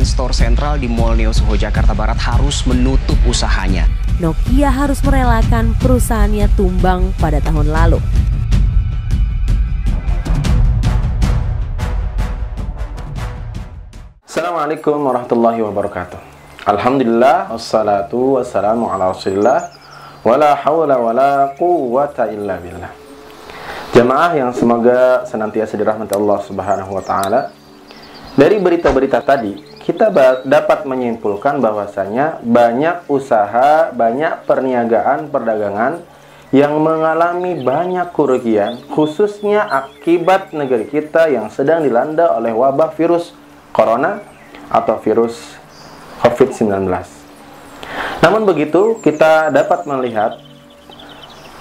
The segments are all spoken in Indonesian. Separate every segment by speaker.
Speaker 1: departemen store sentral di Mall Neo Soho Jakarta Barat harus menutup usahanya.
Speaker 2: Nokia harus merelakan perusahaannya tumbang pada tahun lalu.
Speaker 3: Assalamualaikum warahmatullahi wabarakatuh. Alhamdulillah, wassalatu wassalamu ala rasulillah, wala hawla wala quwwata illa billah. Jamaah yang semoga senantiasa dirahmati Allah subhanahu wa ta'ala. Dari berita-berita tadi, kita dapat menyimpulkan bahwasanya banyak usaha, banyak perniagaan, perdagangan yang mengalami banyak kerugian, khususnya akibat negeri kita yang sedang dilanda oleh wabah virus Corona atau virus COVID-19. Namun begitu, kita dapat melihat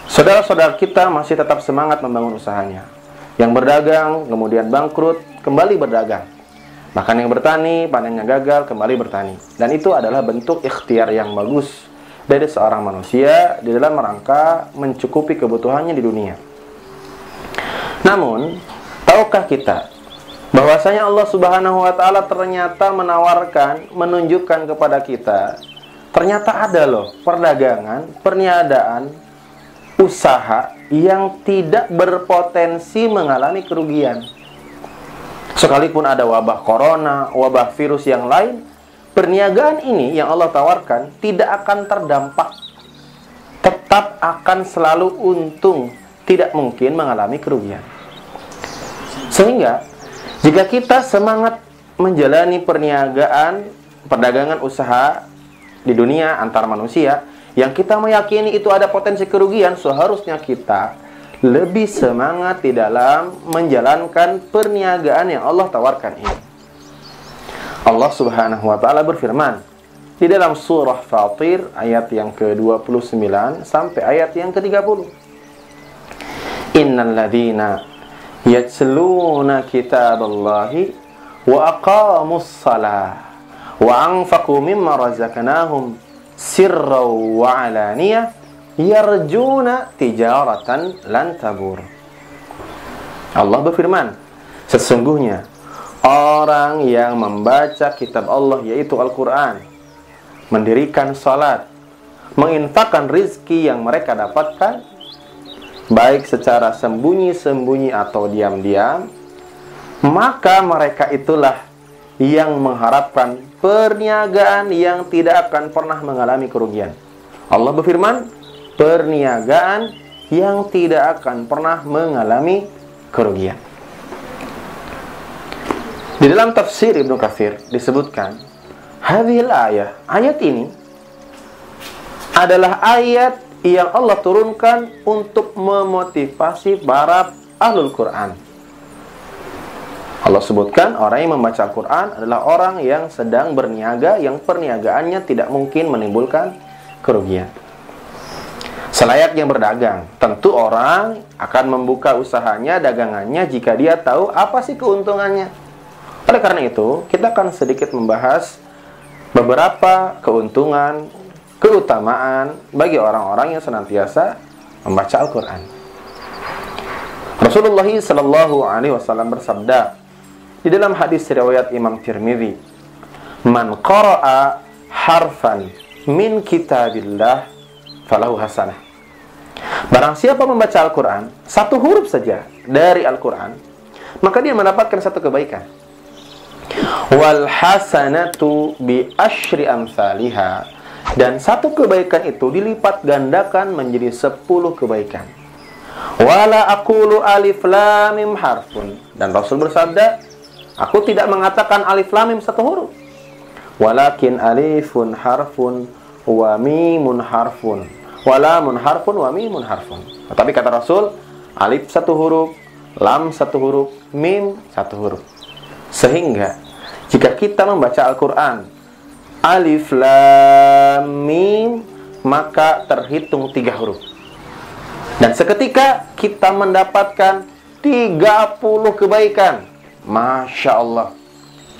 Speaker 3: saudara-saudara kita masih tetap semangat membangun usahanya. Yang berdagang, kemudian bangkrut, kembali berdagang. Bahkan yang bertani, panennya gagal, kembali bertani. Dan itu adalah bentuk ikhtiar yang bagus dari seorang manusia di dalam rangka mencukupi kebutuhannya di dunia. Namun, tahukah kita bahwasanya Allah Subhanahu wa ta'ala ternyata menawarkan, menunjukkan kepada kita, ternyata ada loh perdagangan, perniagaan, usaha yang tidak berpotensi mengalami kerugian. Sekalipun ada wabah corona, wabah virus yang lain, perniagaan ini yang Allah tawarkan tidak akan terdampak. Tetap akan selalu untung, tidak mungkin mengalami kerugian. Sehingga jika kita semangat menjalani perniagaan, perdagangan usaha di dunia antar manusia, yang kita meyakini itu ada potensi kerugian, seharusnya kita lebih semangat di dalam menjalankan perniagaan yang Allah tawarkan ini. Allah Subhanahu wa ta'ala berfirman di dalam surah Fatir ayat yang ke-29 sampai ayat yang ke-30. Innal ladzina yatluna kitaballahi wa aqamus salah wa anfaqu mimma razaqnahum sirran wa alaniyah yarjuna tijaratan lan tabur. Allah berfirman, sesungguhnya orang yang membaca kitab Allah yaitu Al-Quran, mendirikan salat, menginfakkan rizki yang mereka dapatkan baik secara sembunyi-sembunyi atau diam-diam, maka mereka itulah yang mengharapkan perniagaan yang tidak akan pernah mengalami kerugian. Allah berfirman, perniagaan yang tidak akan pernah mengalami kerugian. Di dalam tafsir Ibnu Katsir disebutkan, hadhil ayat ini adalah ayat yang Allah turunkan untuk memotivasi para ahlul Quran. Allah sebutkan orang yang membaca Al-Quran adalah orang yang sedang berniaga, yang perniagaannya tidak mungkin menimbulkan kerugian. Selayaknya berdagang, tentu orang akan membuka usahanya, dagangannya jika dia tahu apa sih keuntungannya. Oleh karena itu, kita akan sedikit membahas beberapa keuntungan, keutamaan bagi orang-orang yang senantiasa membaca Al-Quran. Rasulullah sallallahu alaihi wasallam bersabda di dalam hadis riwayat Imam Tirmidzi, "Man qara'a harfan min kitabillah falahu hasanah." Barang siapa membaca Al-Quran, satu huruf saja dari Al-Quran, maka dia mendapatkan satu kebaikan. Wal hasanatu bi asyri amsalihha. Dan satu kebaikan itu dilipat gandakan menjadi 10 kebaikan. Wala aqulu alif lam mim harfun. Dan Rasul bersabda, aku tidak mengatakan alif lam mim satu huruf. Walakin alifun harfun wa mimun harfun. Walamun harfun wa mimun harfun. Tetapi kata Rasul, alif satu huruf, lam satu huruf, mim satu huruf. Sehingga jika kita membaca Al-Quran alif lam mim, maka terhitung 3 huruf. Dan seketika kita mendapatkan 30 kebaikan. Masya Allah.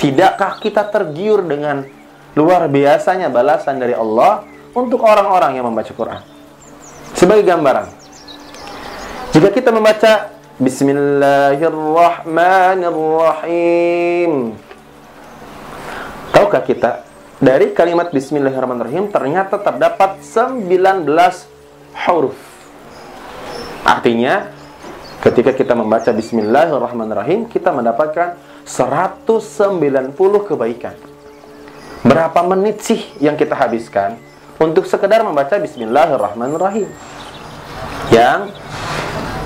Speaker 3: Tidakkah kita tergiur dengan luar biasanya balasan dari Allah untuk orang-orang yang membaca Quran? Sebagai gambaran, jika kita membaca Bismillahirrahmanirrahim, Tahukah kita, dari kalimat Bismillahirrahmanirrahim ternyata terdapat 19 huruf. Artinya, ketika kita membaca Bismillahirrahmanirrahim, kita mendapatkan 190 kebaikan. Berapa menit sih yang kita habiskan untuk sekedar membaca Bismillahirrahmanirrahim? Yang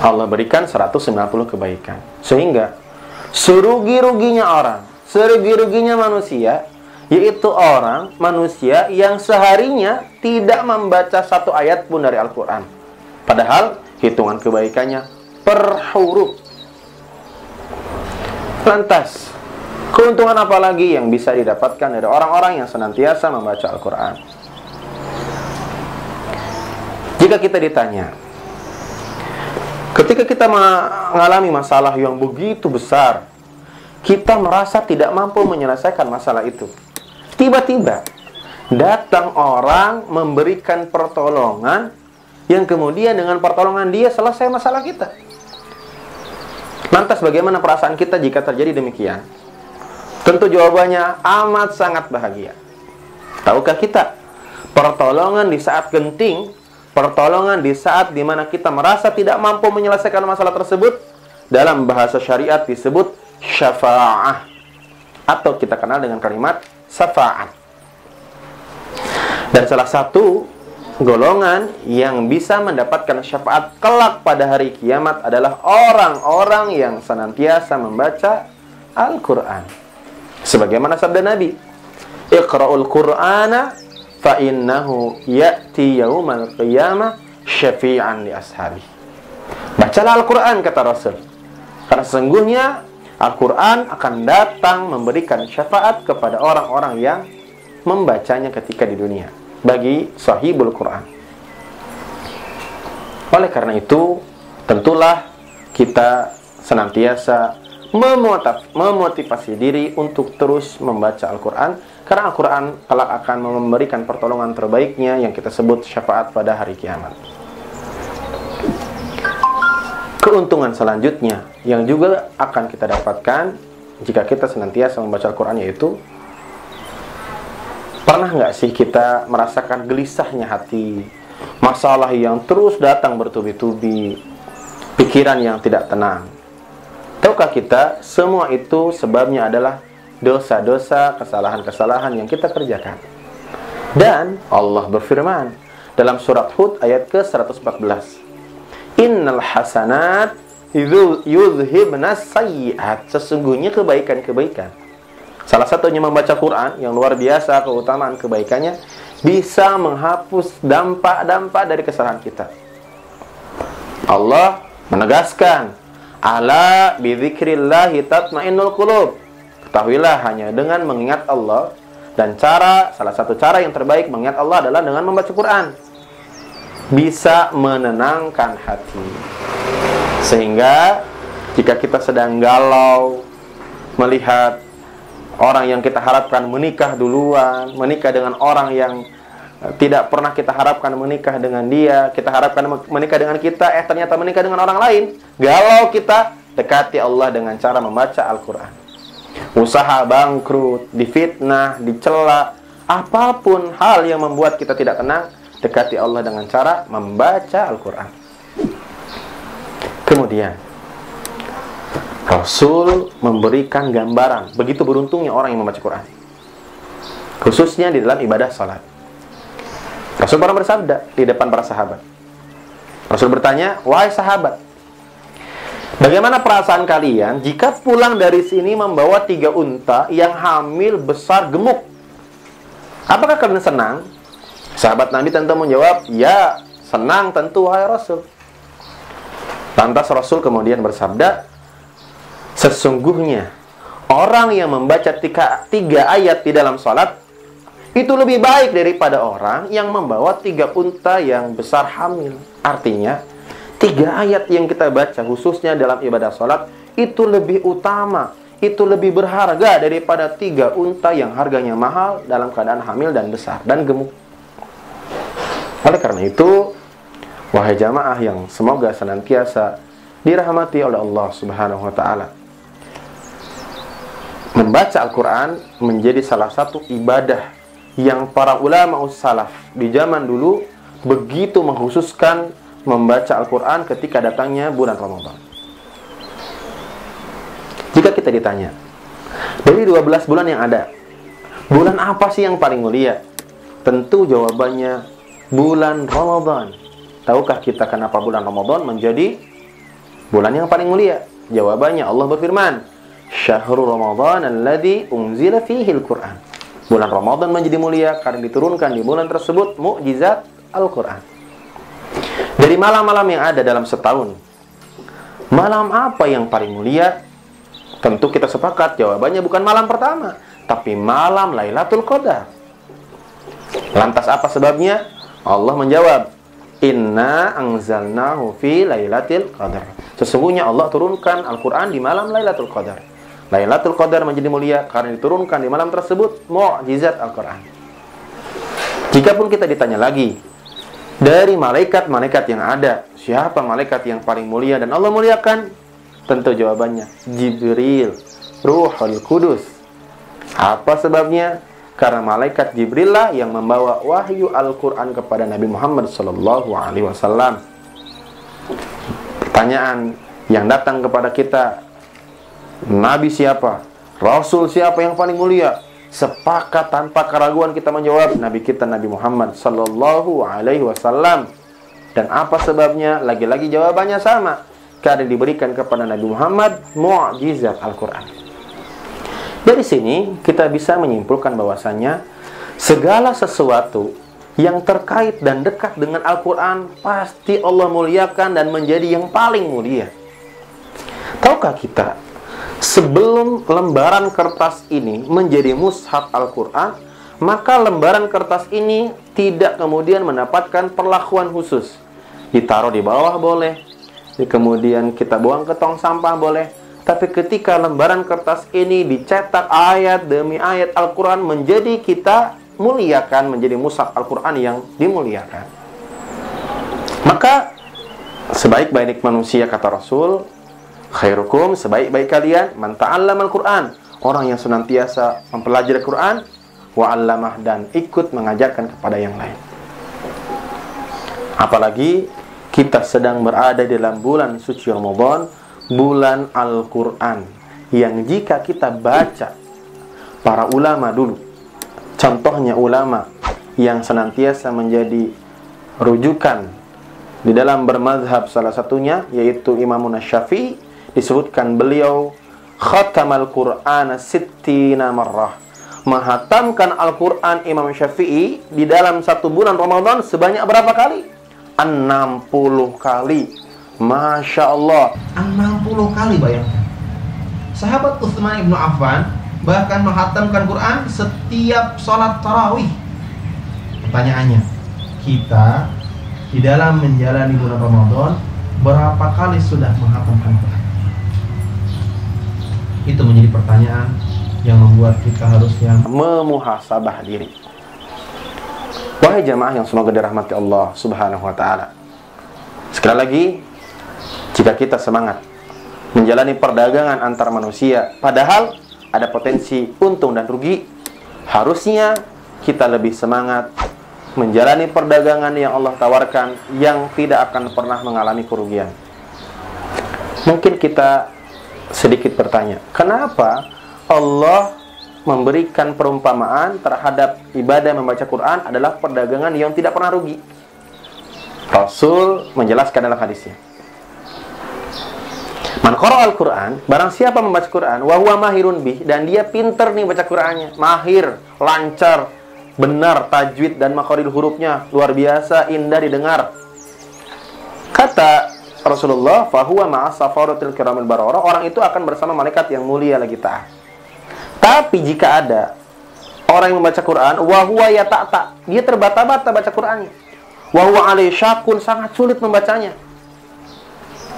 Speaker 3: Allah berikan 190 kebaikan. Sehingga serugi-ruginya orang, serugi-ruginya manusia, yaitu orang, manusia yang seharinya tidak membaca satu ayat pun dari Al-Quran. Padahal hitungan kebaikannya per huruf. Lantas, keuntungan apa lagi yang bisa didapatkan dari orang-orang yang senantiasa membaca Al-Quran? Jika kita ditanya, ketika kita mengalami masalah yang begitu besar, kita merasa tidak mampu menyelesaikan masalah itu. Tiba-tiba datang orang memberikan pertolongan yang kemudian dengan pertolongan dia selesai masalah kita. Lantas bagaimana perasaan kita jika terjadi demikian? Tentu jawabannya amat sangat bahagia. Tahukah kita, pertolongan di saat genting, pertolongan di saat dimana kita merasa tidak mampu menyelesaikan masalah tersebut, dalam bahasa syariat disebut syafa'ah, atau kita kenal dengan kalimat syafa'at. Dan salah satu golongan yang bisa mendapatkan syafaat kelak pada hari kiamat adalah orang-orang yang senantiasa membaca Al-Quran. Sebagaimana sabda Nabi, Iqra'ul Qur'ana fa innahu ya'ti yaumal qiyamah syafi'an li ashabi. Bacalah Al-Quran, kata Rasul, karena sesungguhnya Al-Quran akan datang memberikan syafaat kepada orang-orang yang membacanya ketika di dunia, bagi sahibul Quran. Oleh karena itu, tentulah kita senantiasa memotivasi diri untuk terus membaca Al-Quran, karena Al-Quran kelak akan memberikan pertolongan terbaiknya yang kita sebut syafaat pada hari kiamat. Keuntungan selanjutnya yang juga akan kita dapatkan jika kita senantiasa membaca Al-Quran, yaitu, pernah nggak sih kita merasakan gelisahnya hati, masalah yang terus datang bertubi-tubi, pikiran yang tidak tenang? Tahukah kita, semua itu sebabnya adalah dosa-dosa, kesalahan-kesalahan yang kita kerjakan. Dan Allah berfirman dalam surat Hud ayat ke-114, Innal hasanat yudhibnas sayyi'at. Sesungguhnya kebaikan-kebaikan, salah satunya membaca Quran yang luar biasa keutamaan kebaikannya, bisa menghapus dampak-dampak dari kesalahan kita. Allah menegaskan, ala bidzikrillahi tatmainnul qulub. Ketahuilah, hanya dengan mengingat Allah, dan salah satu cara yang terbaik mengingat Allah adalah dengan membaca Quran, bisa menenangkan hati. Sehingga jika kita sedang galau melihat orang yang kita harapkan menikah duluan, menikah dengan orang yang tidak pernah kita harapkan menikah dengan dia, kita harapkan menikah dengan kita, ternyata menikah dengan orang lain, galau kita, dekati Allah dengan cara membaca Al-Quran. Usaha bangkrut, difitnah, dicela, apapun hal yang membuat kita tidak tenang, dekati Allah dengan cara membaca Al-Quran. Kemudian Rasul memberikan gambaran begitu beruntungnya orang yang membaca Quran, khususnya di dalam ibadah salat. Rasul pernah bersabda di depan para sahabat. Rasul bertanya, wahai sahabat, bagaimana perasaan kalian jika pulang dari sini membawa 3 unta yang hamil, besar, gemuk? Apakah kalian senang? Sahabat Nabi tentu menjawab, ya, senang tentu wahai Rasul. Lantas Rasul kemudian bersabda, sesungguhnya orang yang membaca 3 ayat di dalam salat itu lebih baik daripada orang yang membawa 3 unta yang besar hamil. Artinya 3 ayat yang kita baca khususnya dalam ibadah salat itu lebih utama, itu lebih berharga daripada 3 unta yang harganya mahal dalam keadaan hamil dan besar dan gemuk. Oleh karena itu, wahai jamaah yang semoga senantiasa dirahmati oleh Allah Subhanahu wa ta'ala, membaca Al-Quran menjadi salah satu ibadah yang para ulama salaf di zaman dulu begitu mengkhususkan membaca Al-Quran ketika datangnya bulan Ramadan. Jika kita ditanya, dari 12 bulan yang ada, bulan apa sih yang paling mulia? Tentu jawabannya bulan Ramadan. Tahukah kita kenapa bulan Ramadan menjadi bulan yang paling mulia? Jawabannya Allah berfirman, Syahrul Ramadan alladzi unzila fihi al-Qur'an. Bulan Ramadan menjadi mulia karena diturunkan di bulan tersebut mukjizat Al-Quran. Dari malam-malam yang ada dalam setahun, malam apa yang paling mulia? Tentu kita sepakat jawabannya bukan malam pertama, tapi malam Lailatul Qadar. Lantas apa sebabnya? Allah menjawab, Inna anzalnahu fi Lailatul Qadar. Sesungguhnya Allah turunkan Al-Quran di malam Lailatul Qadar. Lailatul Qadar menjadi mulia karena diturunkan di malam tersebut mukjizat Al-Quran. Jikapun kita ditanya lagi, dari malaikat-malaikat yang ada, siapa malaikat yang paling mulia dan Allah muliakan? Tentu jawabannya Jibril, Ruhul Kudus. Apa sebabnya? Karena malaikat Jibril lah yang membawa wahyu Al-Quran kepada Nabi Muhammad SAW. Pertanyaan yang datang kepada kita, Nabi siapa? Rasul siapa yang paling mulia? Sepakat tanpa keraguan kita menjawab, Nabi kita Nabi Muhammad SAW. Dan apa sebabnya? Lagi-lagi jawabannya sama, karena diberikan kepada Nabi Muhammad mukjizat Al-Quran. Dari sini kita bisa menyimpulkan bahwasanya segala sesuatu yang terkait dan dekat dengan Al-Quran pasti Allah muliakan dan menjadi yang paling mulia. Tahukah kita, sebelum lembaran kertas ini menjadi mushaf Al-Quran, maka lembaran kertas ini tidak kemudian mendapatkan perlakuan khusus. Ditaruh di bawah boleh, kemudian kita buang ke tong sampah boleh. Tapi ketika lembaran kertas ini dicetak ayat demi ayat Al-Quran, menjadi kita muliakan, menjadi mushaf Al-Quran yang dimuliakan. Maka sebaik-baik manusia, kata Rasul, khairukum, sebaik-baik kalian, man ta'allama Al-Quran, orang yang senantiasa mempelajari Al-Quran, wa 'allamah, dan ikut mengajarkan kepada yang lain. Apalagi kita sedang berada dalam bulan suci Ramadan, bulan Al-Quran, yang jika kita baca para ulama dulu, contohnya ulama yang senantiasa menjadi rujukan di dalam bermazhab, salah satunya yaitu Imamun Syafi'i, disebutkan beliau khatamal Qur'ana sittina marrah, menghatamkan Al-Quran Imam Syafi'i di dalam satu bulan Ramadan sebanyak berapa kali? 60 kali. Masya Allah, 60 kali, bayangkan. Sahabat Utsman ibnu Affan bahkan menghatamkan Quran setiap sholat tarawih. Pertanyaannya, kita di dalam menjalani bulan Ramadan berapa kali sudah menghatamkan Quran? Itu menjadi pertanyaan yang membuat kita harusnya memuhasabah diri. Wahai jamaah yang semoga dirahmati Allah Subhanahu wa ta'ala, sekali lagi, jika kita semangat menjalani perdagangan antar manusia, padahal ada potensi untung dan rugi, harusnya kita lebih semangat menjalani perdagangan yang Allah tawarkan, yang tidak akan pernah mengalami kerugian. Mungkin kita sedikit bertanya, kenapa Allah memberikan perumpamaan terhadap ibadah membaca Quran adalah perdagangan yang tidak pernah rugi? Rasul menjelaskan dalam hadisnya, man qara'a al-Quran, barang siapa membaca Quran, wa huwa mahirun bih, dan dia pinter nih baca Qurannya, mahir, lancar, benar tajwid dan makharijul hurufnya luar biasa, indah didengar. Kata Rasulullah, fa huwa ma'a safaratil kiramil barara, orang itu akan bersama malaikat yang mulia lagi taat. Tapi jika ada orang yang membaca Quran, wa huwa yata'ta, dia terbata-bata baca Qurannya, wa huwa alaihi syakun, sangat sulit membacanya,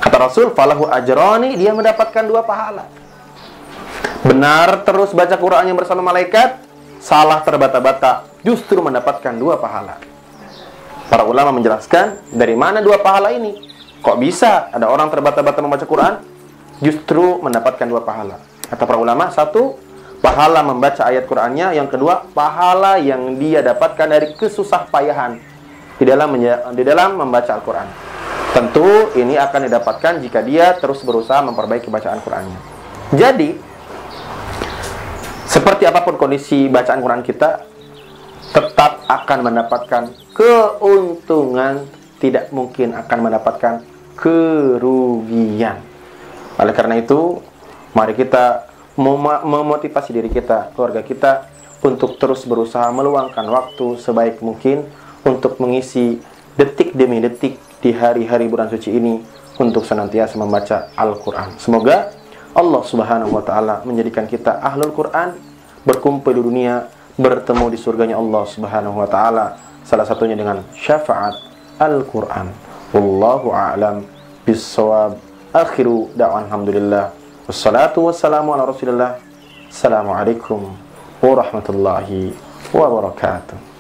Speaker 3: kata Rasul, falahu ajrani, dia mendapatkan 2 pahala. Benar terus baca Qurannya bersama malaikat, salah terbata-bata, justru mendapatkan 2 pahala. Para ulama menjelaskan, dari mana 2 pahala ini? Kok bisa ada orang terbata-bata membaca Quran, justru mendapatkan 2 pahala? Kata para ulama, 1, pahala membaca ayat Qur'annya, yang kedua pahala yang dia dapatkan dari kesusah payahan di dalam membaca Al-Qur'an. Tentu ini akan didapatkan jika dia terus berusaha memperbaiki bacaan Qur'annya. Jadi seperti apapun kondisi bacaan Qur'an kita, tetap akan mendapatkan keuntungan, tidak mungkin akan mendapatkan kerugian. Oleh karena itu, mari kita memotivasi diri kita, keluarga kita, untuk terus berusaha meluangkan waktu sebaik mungkin untuk mengisi detik demi detik di hari-hari bulan suci ini untuk senantiasa membaca Al-Quran. Semoga Allah Subhanahu wa Ta'ala menjadikan kita ahlul Quran, berkumpul di dunia, bertemu di surganya Allah Subhanahu wa Ta'ala, salah satunya dengan syafaat Al-Quran. Wallahu a'lam bissawab. Akhiru da'wan alhamdulillah. Wassalatu wassalamu ala Rasulillah. Assalamualaikum warahmatullahi wabarakatuh.